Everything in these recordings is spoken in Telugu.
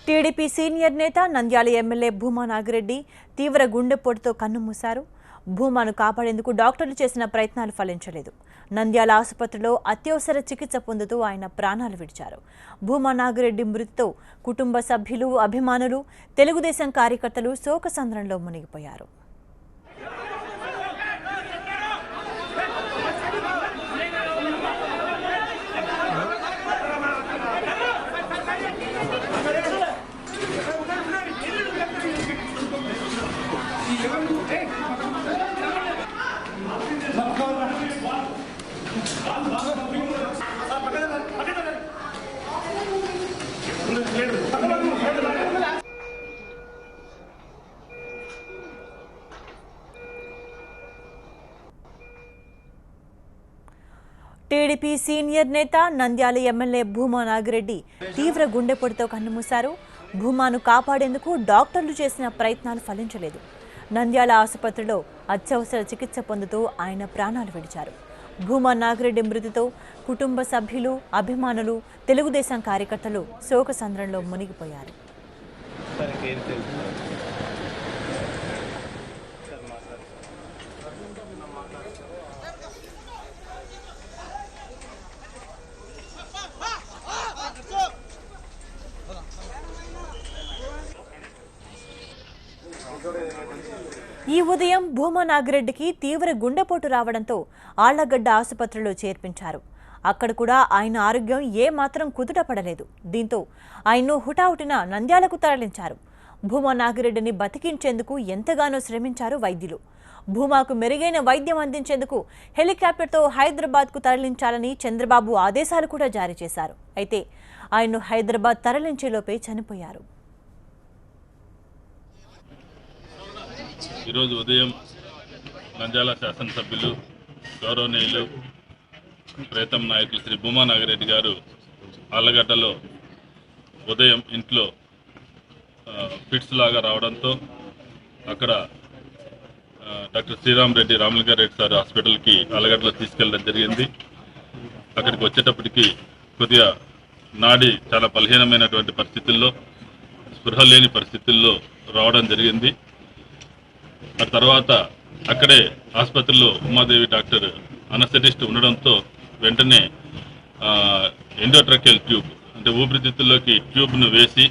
టీడీపీ సీనియర్ నేత నంద్యాల ఎమ్మెల్యే భూమా నాగిరెడ్డి తీవ్ర గుండెపోటుతో కన్నుమూశారు. భూమాను కాపాడేందుకు డాక్టర్లు చేసిన ప్రయత్నాలు ఫలించలేదు. నంద్యాల ఆసుపత్రిలో అత్యవసర చికిత్స పొందుతూ ఆయన ప్రాణాలు విడిచారు. భూమా నాగిరెడ్డి మృతితో కుటుంబ సభ్యులు, అభిమానులు, తెలుగుదేశం కార్యకర్తలు శోకసంద్రంలో మునిగిపోయారు. టీడీపీ సీనియర్ నేత నంద్యాల ఎమ్మెల్యే భూమా నాగిరెడ్డి తీవ్ర గుండెపోటుతో కన్నుమూశారు. భూమాను కాపాడేందుకు డాక్టర్లు చేసిన ప్రయత్నాలు ఫలించలేదు. నంద్యాల ఆసుపత్రిలో అత్యవసర చికిత్స పొందుతూ ఆయన ప్రాణాలు విడిచారు. భూమా నాగిరెడ్డి మృతితో కుటుంబ సభ్యులు, అభిమానులు, తెలుగుదేశం కార్యకర్తలు శోకసంద్రంలో మునిగిపోయారు. ఈ ఉదయం భూమా నాగిరెడ్డికి తీవ్ర గుండెపోటు రావడంతో ఆళ్లగడ్డ ఆసుపత్రిలో చేర్పించారు. అక్కడ కూడా ఆయన ఆరోగ్యం ఏమాత్రం కుదుటపడలేదు. దీంతో ఆయన్ను హుటాహుటిన నంద్యాలకు తరలించారు. భూమా నాగిరెడ్డిని బతికించేందుకు ఎంతగానో శ్రమించారు వైద్యులు. భూమాకు మెరుగైన వైద్యం అందించేందుకు హెలికాప్టర్తో హైదరాబాద్కు తరలించాలని చంద్రబాబు ఆదేశాలు కూడా జారీ చేశారు. అయితే ఆయన్ను హైదరాబాద్ తరలించేలోపే చనిపోయారు. ఈరోజు ఉదయం నంద్యాల శాసనసభ్యులు గౌరవనీయులు ప్రీతం నాయకులు శ్రీ భూమా నాగిరెడ్డి గారు ఆళ్లగడ్డలో ఉదయం ఇంట్లో ఫిట్స్ లాగా రావడంతో అక్కడ డాక్టర్ శ్రీరామ్ రెడ్డి రామలింగారెడ్డి సార్ హాస్పిటల్కి ఆళ్లగడ్డలో తీసుకెళ్ళడం జరిగింది. అక్కడికి వచ్చేటప్పటికి కొద్దిగా నాడి చాలా బలహీనమైనటువంటి పరిస్థితుల్లో, స్పృహ లేని పరిస్థితుల్లో రావడం జరిగింది. ఆ తర్వాత అక్కడే ఆసుపత్రిలో ఉమాదేవి డాక్టర్ అనస్థెటిస్ట్ ఉండడంతో వెంటనే ఎండోట్రకెల్ ట్యూబ్ అంటే ఊపిరితిత్తుల్లోకి ట్యూబ్ను వేసి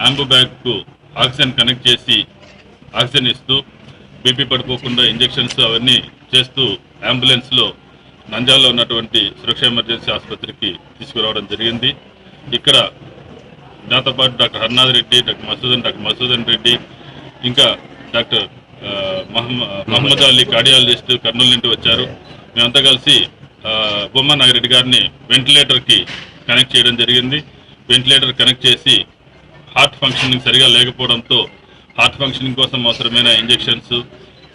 యాంబు బ్యాగ్కు ఆక్సిజన్ కనెక్ట్ చేసి ఆక్సిజన్ ఇస్తూ బీపీ పడిపోకుండా ఇంజెక్షన్స్ అవన్నీ చేస్తూ అంబులెన్స్లో నంద్యాలలో ఉన్నటువంటి సురక్ష ఎమర్జెన్సీ ఆసుపత్రికి తీసుకురావడం జరిగింది. ఇక్కడ నాతో పాటు డాక్టర్ హర్నాథ్ రెడ్డి, డాక్టర్ మసూదన్ రెడ్డి, ఇంకా డాక్టర్ మహమ్మద్ అలీ కార్డియాలజిస్ట్ కర్నూలు నుండి వచ్చారు. మేమంతా కలిసి భూమా నాగిరెడ్డి గారిని వెంటిలేటర్కి కనెక్ట్ చేయడం జరిగింది. వెంటిలేటర్ కనెక్ట్ చేసి హార్ట్ ఫంక్షనింగ్ సరిగా లేకపోవడంతో హార్ట్ ఫంక్షనింగ్ కోసం అవసరమైన ఇంజెక్షన్స్,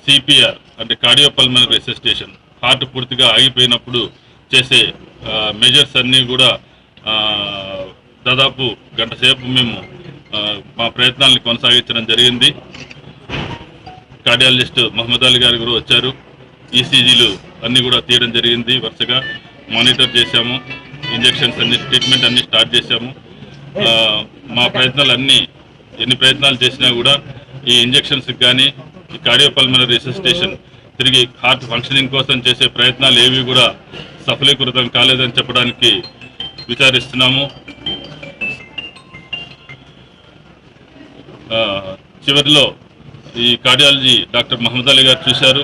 సిపిఆర్ అంటే కార్డియోపల్మనరీ రెసిస్టేషన్, హార్ట్ పూర్తిగా ఆగిపోయినప్పుడు చేసే మెజర్స్ అన్నీ కూడా దాదాపు గంట సేపు మేము మా ప్రయత్నాలను కొనసాగించడం జరిగింది. కార్డియాలజిస్ట్ మహమ్మద్ అలీ గారు కూడా వచ్చారు. ఈసీజీలు అన్నీ కూడా తీయడం జరిగింది. వరుసగా మానిటర్ చేశాము. ఇంజెక్షన్స్ అన్ని, ట్రీట్మెంట్ అన్ని స్టార్ట్ చేశాము. మా ప్రయత్నాలు ఎన్ని ప్రయత్నాలు చేసినా కూడా ఈ ఇంజెక్షన్స్కి కానీ ఈ కార్డియోపల్మనరీ రెసిస్టేషన్ తిరిగి హార్ట్ ఫంక్షనింగ్ కోసం చేసే ప్రయత్నాలు ఏవి కూడా సఫలీకృతం కాలేదని చెప్పడానికి విచారిస్తున్నాము. చివరిలో ఈ కార్డియాలజీ డాక్టర్ మహమ్మద్ అలీ గారు చూశారు.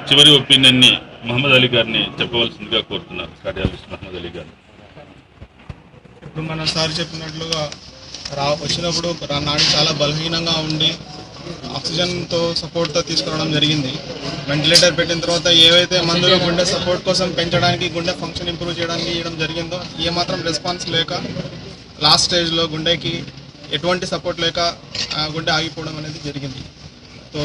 చివరి ఒపీనియన్ని మహమ్మద్ అలీ గారిని చెప్పవలసిందిగా కోరుతున్నారు. కార్డియాలజిస్ట్ మహమ్మద్ అలీ గారు. ఇప్పుడు మన సార్ చెప్పినట్లుగా వచ్చినప్పుడు నాడి చాలా బలహీనంగా ఉండి ఆక్సిజన్తో సపోర్ట్తో తీసుకురావడం జరిగింది. వెంటిలేటర్ పెట్టిన తర్వాత ఏవైతే మందులు గుండె సపోర్ట్ కోసం పెంచడానికి, గుండె ఫంక్షన్ ఇంప్రూవ్ చేయడానికి ఇవ్వడం జరిగిందో ఏమాత్రం రెస్పాన్స్ లేక లాస్ట్ స్టేజ్లో గుండెకి ఎటువంటి సపోర్ట్ లేక గుండె ఆగిపోవడం అనేది జరిగింది. సో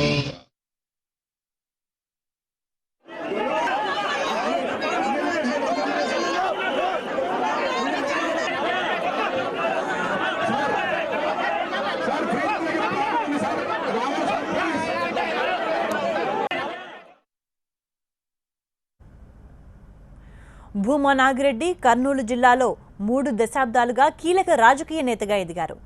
భూమా నాగిరెడ్డి కర్నూలు జిల్లాలో 3 దశాబ్దాలుగా కీలక రాజకీయ నేతగా ఎదిగారు.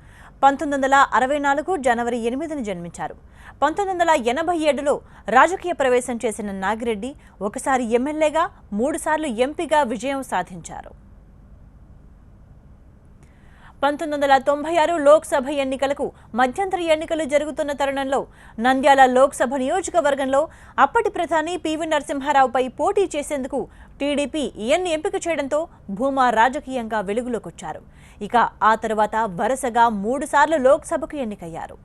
1964 జనవరి 8న జన్మించారు. 1987లో రాజకీయ ప్రవేశం చేసిన నాగిరెడ్డి ఒకసారి ఎమ్మెల్యేగా 3 సార్లు ఎంపీగా విజయం సాధించారు. 1996 లోక్సభ ఎన్నికలకు మధ్యంతర ఎన్నికలు జరుగుతున్న తరుణంలో నంద్యాల లోక్సభ నియోజకవర్గంలో అప్పటి ప్రధాని పివి నరసింహారావుపై పోటీ చేసేందుకు టీడీపీ ఈయన్ని ఎంపిక చేయడంతో భూమా రాజకీయంగా వెలుగులోకొచ్చారు. ఇక ఆ తర్వాత వరుసగా 3 సార్లు లోక్సభకు ఎన్నికయ్యారు.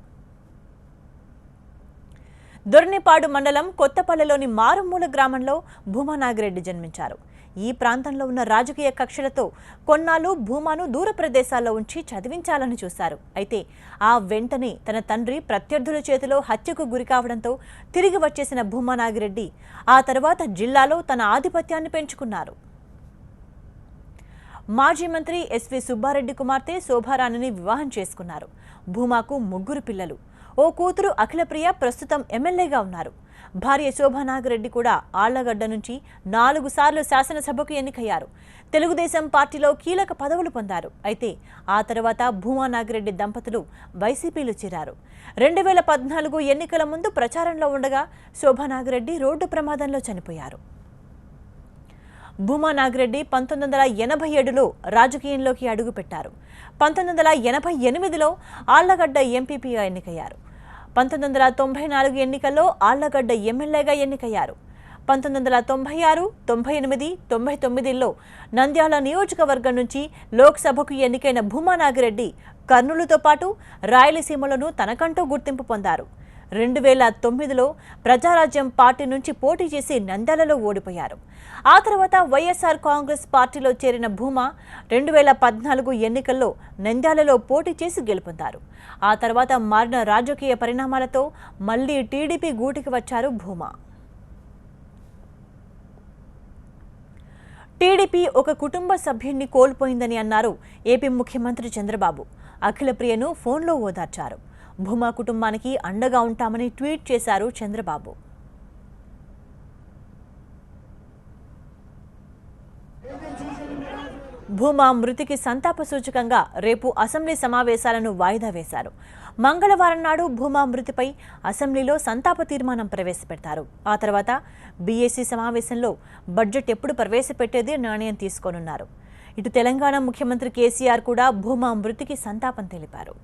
దొర్నిపాడు మండలం కొత్తపల్లెలోని మారుమూల గ్రామంలో భూమా నాగిరెడ్డి జన్మించారు. ఈ ప్రాంతంలో ఉన్న రాజకీయ కక్షలతో కొన్నాళ్ళు భూమాను దూర ప్రదేశాల్లో ఉంచి చదివించాలని చూశారు. అయితే ఆ వెంటనే తన తండ్రి ప్రత్యర్థుల చేతిలో హత్యకు గురికావడంతో తిరిగి వచ్చేసిన భూమా నాగిరెడ్డి ఆ తర్వాత జిల్లాలో తన ఆధిపత్యాన్ని పెంచుకున్నారు. మాజీ మంత్రి ఎస్వి సుబ్బారెడ్డి కుమార్తె శోభారాణిని వివాహం చేసుకున్నారు. భూమాకు 3 పిల్లలు. ఓ కూతురు అఖిలప్రియ ప్రస్తుతం ఎమ్మెల్యేగా ఉన్నారు. భార్య శోభా నాగిరెడ్డి కూడా ఆళ్లగడ్డ నుంచి 4 సార్లు శాసనసభకు ఎన్నికయ్యారు. తెలుగుదేశం పార్టీలో కీలక పదవులు పొందారు. అయితే ఆ తర్వాత భూమా నాగిరెడ్డి దంపతులు వైసీపీలో చేరారు. 2014 ఎన్నికల ముందు ప్రచారంలో ఉండగా శోభా నాగిరెడ్డి రోడ్డు ప్రమాదంలో చనిపోయారు. భూమా నాగిరెడ్డి 1987లో రాజకీయంలోకి అడుగుపెట్టారు. 1988లో ఆళ్లగడ్డ ఎంపీపీగా ఎన్నికయ్యారు. 1994 ఎన్నికల్లో ఆళ్లగడ్డ ఎమ్మెల్యేగా ఎన్నికయ్యారు. 1996, 98, 99లో నంద్యాల నియోజకవర్గం నుంచి లోక్సభకు ఎన్నికైన భూమా నాగిరెడ్డి కర్నూలుతో పాటు రాయలసీమలోనూ తనకంటూ గుర్తింపు పొందారు. 2009లో ప్రజారాజ్యం పార్టీ నుంచి పోటీ చేసి నంద్యాలలో ఓడిపోయారు. ఆ తర్వాత వైఎస్ఆర్ కాంగ్రెస్ పార్టీలో చేరిన భూమా 2014 ఎన్నికల్లో నంద్యాలలో పోటీ చేసి గెలుపొందారు. ఆ తర్వాత మారిన రాజకీయ పరిణామాలతో మళ్లీ టీడీపీ గూటికి వచ్చారు భూమా. టీడీపీ ఒక కుటుంబ సభ్యుడిని కోల్పోయిందని అన్నారు ఏపీ ముఖ్యమంత్రి చంద్రబాబు. అఖిలప్రియను ఫోన్లో ఓదార్చారు. భూమా కుటుంబానికి అండగా ఉంటామని ట్వీట్ చేశారు చంద్రబాబు. భూమా మృతికి సంతాప సూచకంగా రేపు అసెంబ్లీ సమావేశాలను వాయిదా వేశారు. మంగళవారం నాడు భూమా మృతిపై అసెంబ్లీలో సంతాప తీర్మానం ప్రవేశపెడతారు. ఆ తర్వాత బీఏసీ సమావేశంలో బడ్జెట్ ఎప్పుడు ప్రవేశపెట్టేది నిర్ణయం తీసుకోనున్నారు. ఇటు తెలంగాణ ముఖ్యమంత్రి కేసీఆర్ కూడా భూమా మృతికి సంతాపం తెలిపారు.